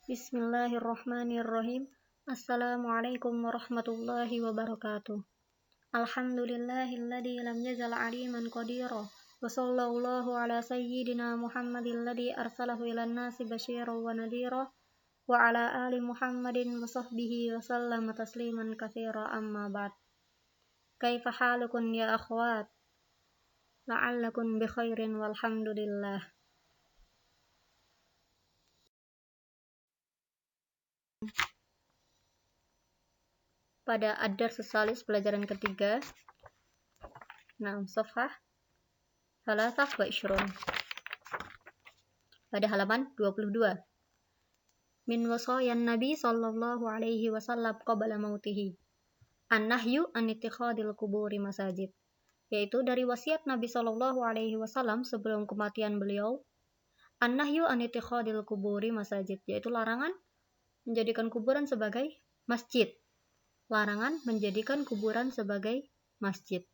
Bismillahirrahmanirrahim. Assalamualaikum warahmatullahi wabarakatuh. Alhamdulillahilladzi lam yazal aliman qadira. Wa sallallahu ala sayyidina Muhammadin ladzi arsalahu ilan nasi basyiran wa nadhira. Wa ala ali Muhammadin wa sahbihi wa sallama tasliman katsira amma ba'd. Kaifa halukum ya akhwat? La'allakum bi khairin walhamdulillah. Pada ad-dars salis pelajaran ketiga. Safhah 23. Pada halaman 22. Min wasayan Nabi sallallahu alaihi wasallam qabla mautihi. An-nahyu an ittikhadil quburi masajid. Yaitu dari wasiat Nabi sallallahu alaihi wasallam sebelum kematian beliau. An-nahyu an ittikhadil quburi masajid, yaitu larangan menjadikan kuburan sebagai masjid. Larangan menjadikan kuburan sebagai masjid.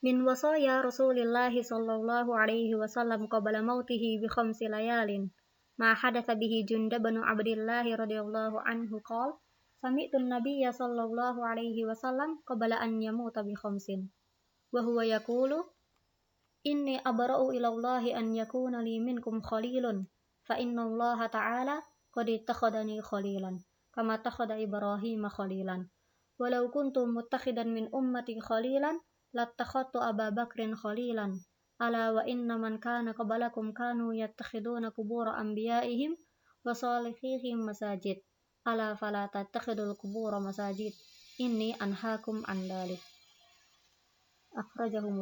Min wasaya Rasulillah sallallahu alaihi wasallam qabla mautihi bi khamsi layalin. Ma hadatsa bihi Jundab bin Abdillah radhiyallahu anhu qala sami'tu an-nabiyya sallallahu alaihi wasallam qabla an yamuta bi khamsin. Wa huwa yaqulu inni abra'u ila Allah an yakuna li minkum khalilun fa inna Allah ta'ala qad ittakhadani khalilan kama takhada Ibrahim khalilan walau kuntu muttakhidan min ummati khalilan lattakhadtu Aba Bakrin khalilan ala wa inna man kana qablakum kanu yattakhiduna qubur anbiya'ihim wa salihihim masajid ala fala tattakhidul qubur masajid inni anhaakum an dzalik. Akhrajahu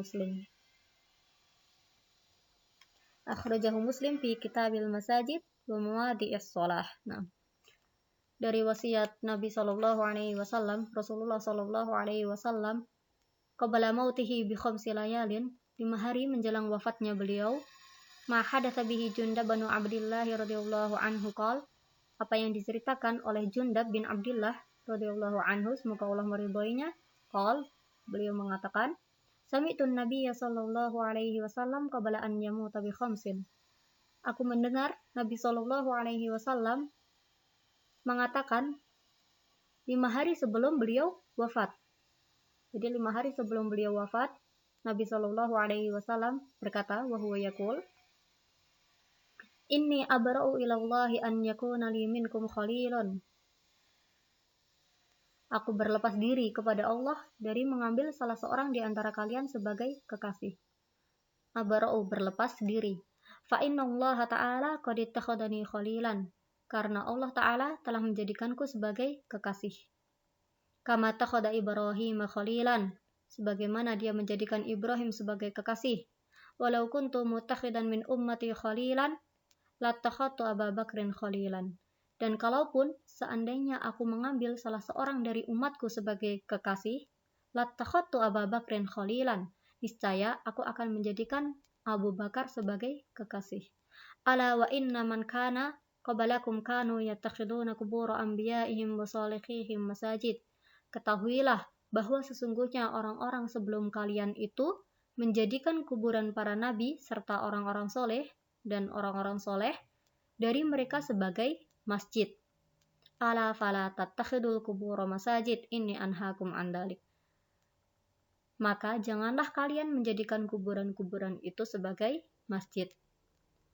Muslim fi kitabil masajid wa mawadi'is shalah. Dari wasiat Nabi sallallahu alaihi wasallam, Rasulullah sallallahu alaihi wasallam qabla mautihi bi khamsi layalin, 5 hari menjelang wafatnya beliau, ma hadatsa bihi Jundab bin Abdillah radhiyallahu anhu qala, apa yang diceritakan oleh Jundab bin Abdillah radhiyallahu anhu, semoga Allah meridhoinya, qala, beliau mengatakan, sami'tu an-nabiyya sallallahu alaihi wasallam qabla an yamuta bi khamsin. Aku mendengar Nabi sallallahu alaihi wasallam mengatakan 5 hari sebelum beliau wafat. Jadi 5 hari sebelum beliau wafat, Nabi sallallahu alaihi wasallam berkata, wa huwa yaqul inni abra'u ila Allah an yakuna li minkum khalilun. Aku berlepas diri kepada Allah dari mengambil salah seorang di antara kalian sebagai kekasih. Abra'u, berlepas diri. Fa inna Allah ta'ala qad ittakhadani khalilan. Karena Allah Ta'ala telah menjadikanku sebagai kekasih. Kama takhada Ibrahim khalilan. Sebagaimana dia menjadikan Ibrahim sebagai kekasih. Walau kuntu mutakhidan min ummati khalilan, lattakhadtu Aba Bakrin khalilan. Dan kalaupun seandainya aku mengambil salah seorang dari umatku sebagai kekasih, lattakhadtu Aba Bakrin khalilan. Niscaya aku akan menjadikan Abu Bakar sebagai kekasih. Ala wa inna man kana qablakum kanu yattakhiduna qubur anbiya'ihim wa salihihim masajid. Ketahuilah bahwa sesungguhnya orang-orang sebelum kalian itu menjadikan kuburan para nabi serta orang-orang soleh dan orang-orang soleh dari mereka sebagai masjid. Ala fala tattakhidul qubur masajid inni anhaakum an dzalik. Maka janganlah kalian menjadikan kuburan-kuburan itu sebagai masjid.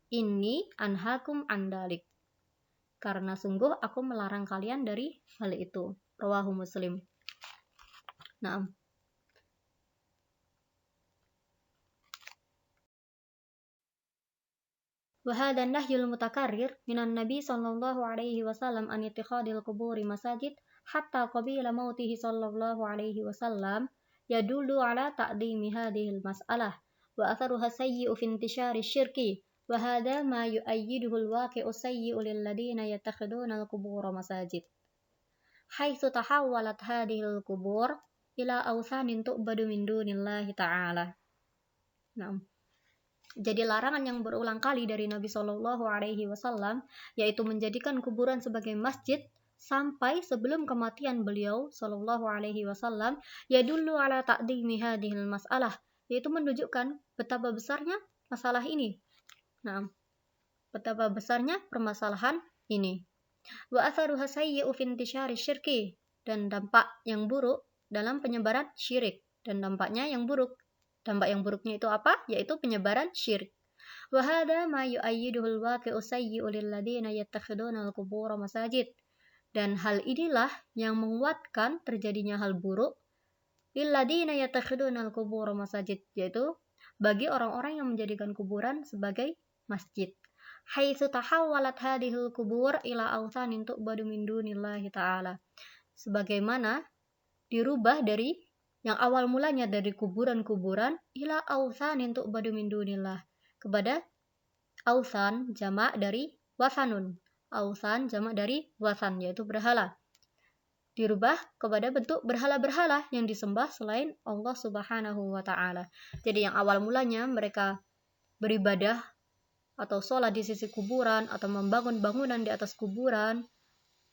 Inni anhaakum an dzalik. Karena sungguh aku melarang kalian dari hal itu. Rawahu Muslim. Wa hadha an-nahyul mutakarrir minan Nabi sallallahu alaihi wasallam an ittikhadil quburi masajid hatta qabila mautihi sallallahu alaihi wasallam yadullu ala ta'dhimi hadhil mas'alah wa atharuha sayyi'u fi intishari syirki wa hadha ma yu'ayyiduhu al-waqi'u sayyi'u lil ladina yattakhiduna al-qubur masajid haitsu tahawwalat hadhil qubur ila awsanin tu'badu min dunillahi ta'ala. Jadi larangan yang berulang kali dari Nabi Shallallahu Alaihi Wasallam yaitu menjadikan kuburan sebagai masjid sampai sebelum kematian beliau Shallallahu Alaihi Wasallam yadullu ala ta'dhimi hadhil mas'alah, yaitu menunjukkan betapa besarnya masalah ini Nah, betapa besarnya permasalahan ini. Wa atharuha sayyi'u fi intisyari syirki, dan dampak yang buruk dalam penyebaran syirik. Dan dampaknya yang buruk. Dampak yang buruknya itu apa? Yaitu penyebaran syirik. Wa hadha ma yu'ayyiduhu al-waqi'u sayyi'u lil ladzina yattakhiduna al-qubur masajid. Dan hal inilah yang menguatkan terjadinya hal buruk lil ladzina yattakhiduna al-qubur masajid, yaitu bagi orang-orang yang menjadikan kuburan sebagai masjid. Haitsu tahawwalat hadhil kubur ila awthanin tu'badu min dunillahi ta'ala. Sebagaimana dirubah dari yang awal mulanya dari kuburan-kuburan ila awthanin tu'badu min dunillah, kepada awthan jamak dari wasanun. Awthan jamak dari wasan, yaitu berhala. Dirubah kepada bentuk berhala-berhala yang disembah selain Allah Subhanahu wa ta'ala. Jadi yang awal mulanya mereka beribadah atau sholat di sisi kuburan atau membangun bangunan di atas kuburan,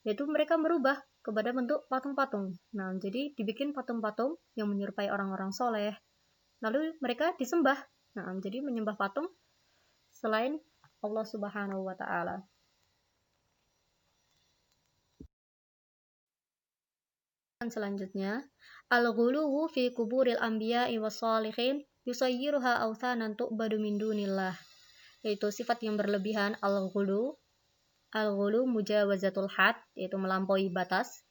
yaitu mereka merubah kepada bentuk patung-patung. Nah, jadi dibikin patung-patung yang menyerupai orang-orang soleh, lalu mereka disembah. Nah, jadi menyembah patung selain Allah Subhanahu wa ta'ala. Selanjutnya, al-ghuluwu fi kuburil anbiya'i was shalihin yusayyiruha awthanan tu'badu min dunillah. Yaitu sifat yang berlebihan, al-ghulu mujawazatul had, yaitu melampaui batas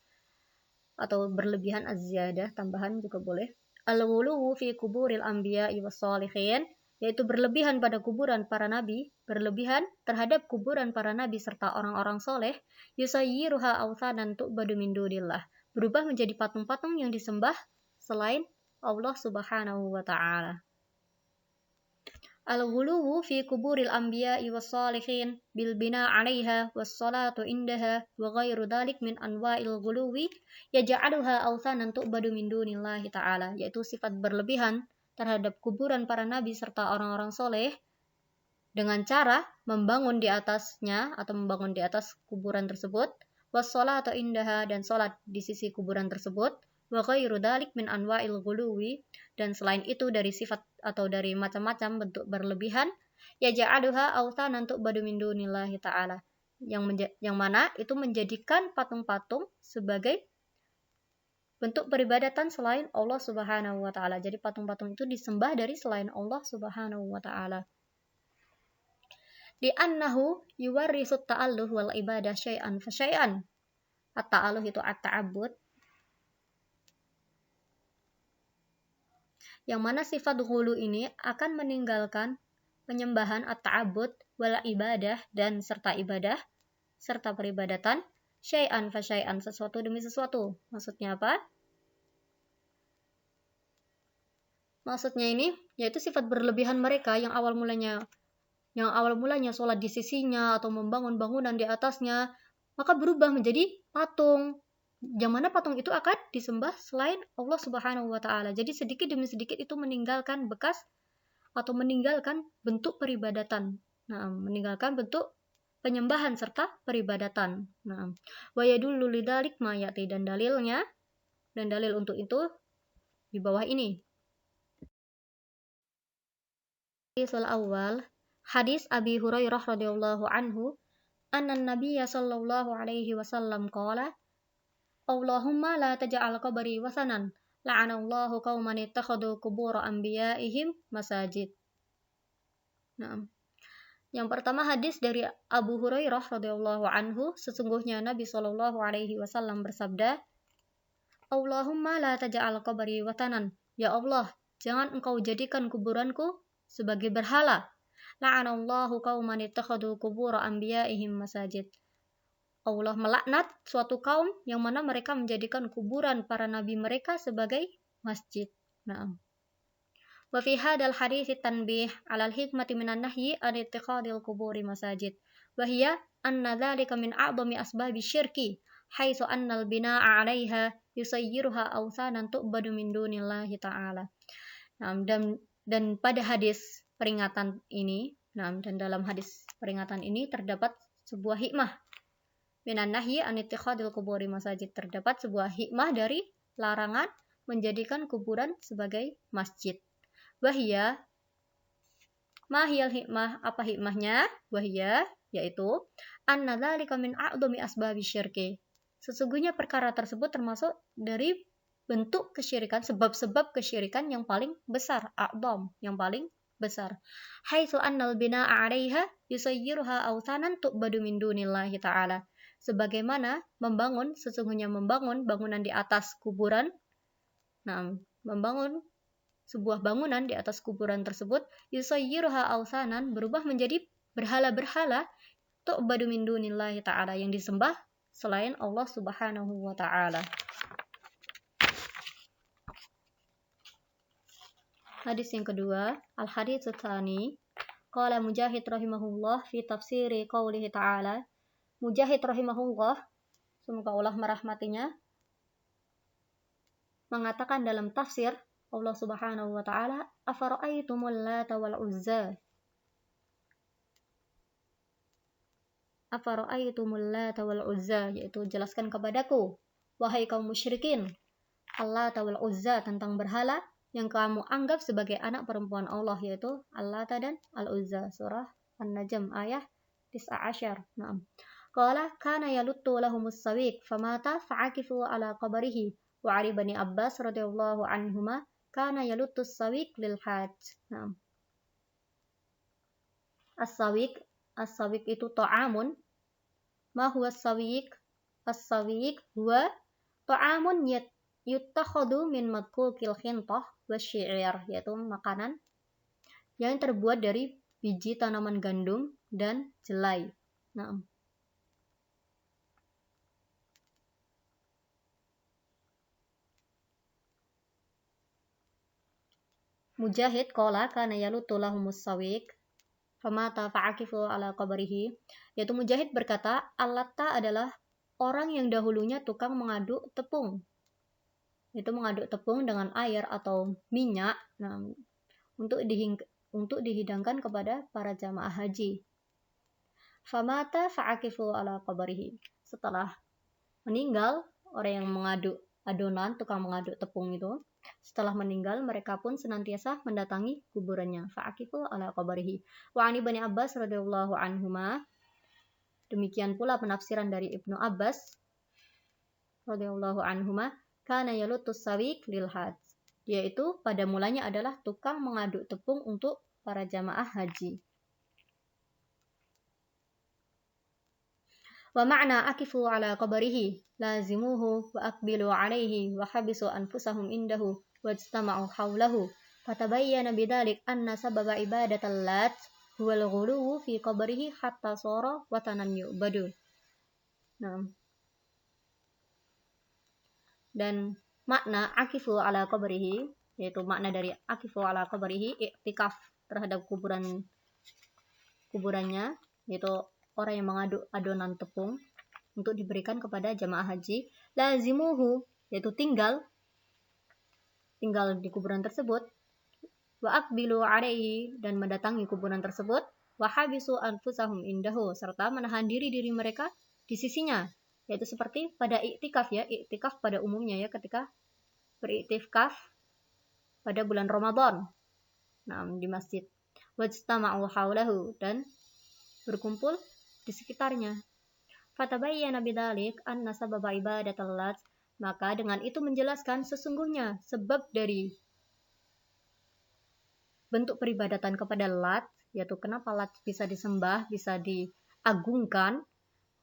atau berlebihan, az-ziyadah tambahan juga boleh. Al-ghulu fi kuburil anbiya'i was shalihin, yaitu berlebihan pada kuburan para nabi, berlebihan terhadap kuburan para nabi serta orang-orang soleh. Yusayyiruha awthanan tu'badu min dunillah, berubah menjadi patung-patung yang disembah selain Allah Subhanahu wa ta'ala. Al-ghuluwu fi kuburil anbiya'i was shalihin bil bina 'alaiha was salatu indaha wa ghairu dhalik min anwa'il ghuluwi yaj'aluha awthanan tu'badu min dunillahi ta'ala, yaitu sifat berlebihan terhadap kuburan para nabi serta orang-orang soleh dengan cara membangun di atasnya atau membangun di atas kuburan tersebut, was salatu indaha, dan salat di sisi kuburan tersebut, wa ghairu dhalik min anwa'il ghuluwi, dan selain itu dari sifat atau dari macam-macam bentuk berlebihan, yaj'aluha awthanan tu'badu min dunillahi ta'ala, yang mana itu menjadikan patung-patung sebagai bentuk peribadatan selain Allah Subhanahu wa ta'ala. Jadi patung-patung itu disembah dari selain Allah Subhanahu wa ta'ala. Li'annahu yuwarrisu ta'alluh wal ibadah syai'an fa syai'an. At-ta'alluh itu at-ta'abbud, yang mana sifat ghulu ini akan meninggalkan penyembahan at-ta'abbud wal ibadah, dan serta ibadah serta peribadatan, syai'an fa syai'an, sesuatu demi sesuatu. Maksudnya apa? Maksudnya ini yaitu sifat berlebihan mereka yang awal mulanya sholat di sisinya atau membangun bangunan di atasnya, maka berubah menjadi patung, yang mana patung itu akan disembah selain Allah Subhanahu wa ta'ala. Jadi sedikit demi sedikit itu meninggalkan bekas atau meninggalkan bentuk peribadatan. Nah, meninggalkan bentuk penyembahan serta peribadatan. Nah, wa yadullu lidzalik ma ya'ti, dan dalil untuk itu di bawah ini. Hadisul awal, hadis Abi Hurairah radhiyallahu anhu, anna nabiyya sallallahu alaihi wasallam qala, Allahumma la taj'al qabri wasanan, la'anallahu qauman ittakhadhu qubur anbiya'ihim masajid. Nah, yang pertama hadis dari Abu Hurairah radhiyallahu anhu, sesungguhnya Nabi sallallahu alaihi wasallam bersabda, Allahumma la taj'al qabri wasanan, ya Allah, jangan engkau jadikan kuburanku sebagai berhala. La'anallahu qauman ittakhadhu qubur anbiya'ihim masajid. Allah melaknat suatu kaum yang mana mereka menjadikan kuburan para nabi mereka sebagai masjid. Nah, wa fi hadzal hadits tanbih 'alal hikmati minan nahyi an ittikhadil quburi masajid. Wa hiya anna dzalika min a'dhami asbabi syirki, haitsu annal binaa'a 'alaiha yusayyiruha awthanan tu'badu min dunillahi ta'ala. Nah, dan pada hadis peringatan ini, dan dalam hadis peringatan ini terdapat sebuah hikmah. Minan nahyi an ittikhadil quburi masajid, terdapat sebuah hikmah dari larangan menjadikan kuburan sebagai masjid. Wahia, Mahiyal hikmah, apa hikmahnya? Wahia, yaitu anna dzalika min a'dhami asbabi syirki. Sesungguhnya perkara tersebut termasuk dari bentuk kesyirikan, sebab-sebab kesyirikan yang paling besar, a'dham, yang paling besar. Haitsu annal bina'a 'alaiha yusayyiruha awthanan tu'badu min dunillahi ta'ala. Sebagaimana sesungguhnya membangun bangunan di atas kuburan. Nah, membangun sebuah bangunan di atas kuburan tersebut, yusayyiruha awsanan, berubah menjadi berhala-berhala, tu'badu min dunillahi ta'ala, yang disembah selain Allah subhanahu wa ta'ala. Hadis yang kedua, al-hadits tsani, qala Mujahid rahimahullah fi tafsiri qaulihi ta'ala. Mujahid rahimahullah, semoga Allah merahmatinya, mengatakan dalam tafsir Allah subhanahu wa ta'ala, afara'aitumul lata wal uzza. Afara'aitumul lata wal uzza, yaitu jelaskan kepadaku, wahai kaum musyrikin, al-lata wal uzza, tentang berhala yang kamu anggap sebagai anak perempuan Allah, yaitu al-lata dan al-uzza. Surah An-Najm ayat 19. Naam. Qala kana yaluttu lahumus sawiq famata fa'akifu ala qabrihi wa 'ali bani Abbas radhiyallahu anhuma kana yaluttu sawiq lil hajj. Naam. As-sawiq itu ta'amun. Ma huwa as-sawiq? As-sawiq huwa ta'amun yuttakhadhu min madkukil khintah wasyi'ir, yaitu makanan yang terbuat dari biji tanaman gandum dan jelai. Nah, Mujahid qala kana yalutu lahumus sawiq famata fa'akifu ala qabrihi, yaitu Mujahid berkata, al-latta adalah orang yang dahulunya tukang mengaduk tepung. Itu mengaduk tepung dengan air atau minyak, nah, untuk dihidangkan kepada para jamaah haji. Famata fa'akifu ala qabrihi. Setelah meninggal, orang yang mengaduk adonan, tukang mengaduk tepung itu, setelah meninggal, mereka pun senantiasa mendatangi kuburannya. Fa'akifu ala qabrihi. Wa 'ani bani Abbas radhiyallahu anhuma. Demikian pula penafsiran dari Ibnu Abbas radhiyallahu anhuma, kana yalutus sawiq lil hajj, yaitu pada mulanya adalah tukang mengaduk tepung untuk para jamaah haji. Wa ma'na akifu ala qabrihi lazimuhu wa aqbilu alaihi wa habisu anfusahum indahu wajtama'u hawlahu fatabayyana bidzalik anna sababa ibadatal lat huwal ghuluwu fi qabrihi hatta sara watanan yu'badu. Nah, dan makna akifu ala qabrihi, yaitu makna dari akifu ala qabrihi, iktikaf terhadap kuburannya, yaitu orang yang mengaduk adonan tepung untuk diberikan kepada jamaah haji. Lazimuhu, yaitu tinggal di kuburan tersebut. Wa aqbilu alaihi, dan mendatangi kuburan tersebut. Wa habisu anfusahum indahu, serta menahan diri mereka di sisinya. Yaitu seperti pada iktikaf ya, iktikaf pada umumnya ya, ketika beriktikaf pada bulan Ramadan. Nah, di masjid. Wajtama'u haulahu, dan berkumpul di sekitarnya. Fatabayyana bidzalik anna sababa ibadatal lat, maka dengan itu menjelaskan sesungguhnya sebab dari bentuk peribadatan kepada Lat, yaitu kenapa Lat bisa disembah, bisa diagungkan,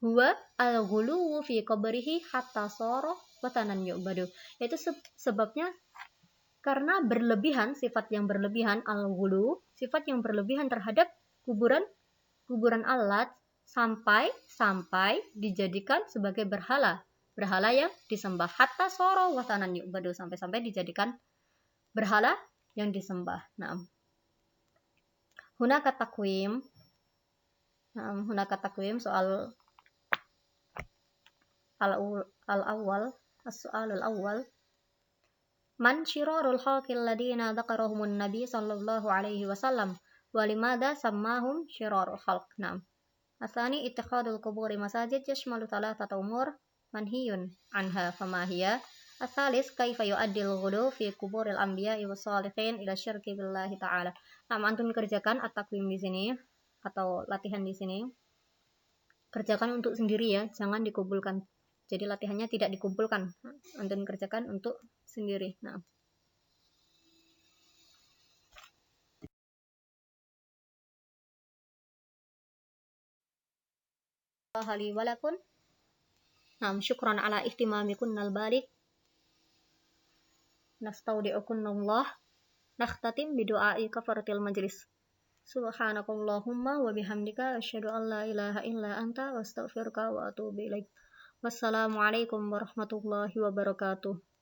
huwa al-ghuluwu fi qabrihi hatta sara watanan yu'badu, yaitu sebabnya karena berlebihan, sifat yang berlebihan, al-ghulu, sifat yang berlebihan terhadap kuburan Al-Lat, sampai dijadikan sebagai berhala yang disembah, hatta sara watanan yu'badu, sampai dijadikan berhala yang disembah. Nah, hunaka takwim soal al-awwal, as-su'alul awwal, man syirarul khalqil ladina dzakarahumun nabi sallallahu alaihi wasallam wa limadza sammahum syirarul khalq. Nah, asani ittikhadul quburi masajid yashmalu thalathata umur manhiyun anha fama hiya. Asalis kaifa yu'addil ghulu fi quburil anbiya'i was salihin ila syirki billahi ta'ala. Nah, antum kerjakan at-taqwim di sini atau latihan di sini. Kerjakan untuk sendiri ya, jangan dikumpulkan. Jadi latihannya tidak dikumpulkan. Antum kerjakan untuk sendiri. Nah. Hali walakun. Nah, syukran ala ihtimamikunal balik. Nastaudi'ukunallah. Nakhtatim bidu'ai kafaratil majlis. Subhanakallahumma wa bihamdika asyhadu an la ilaha illa anta wa astaghfiruka wa atubu ilaik. Wassalamualaikum warahmatullahi wabarakatuh.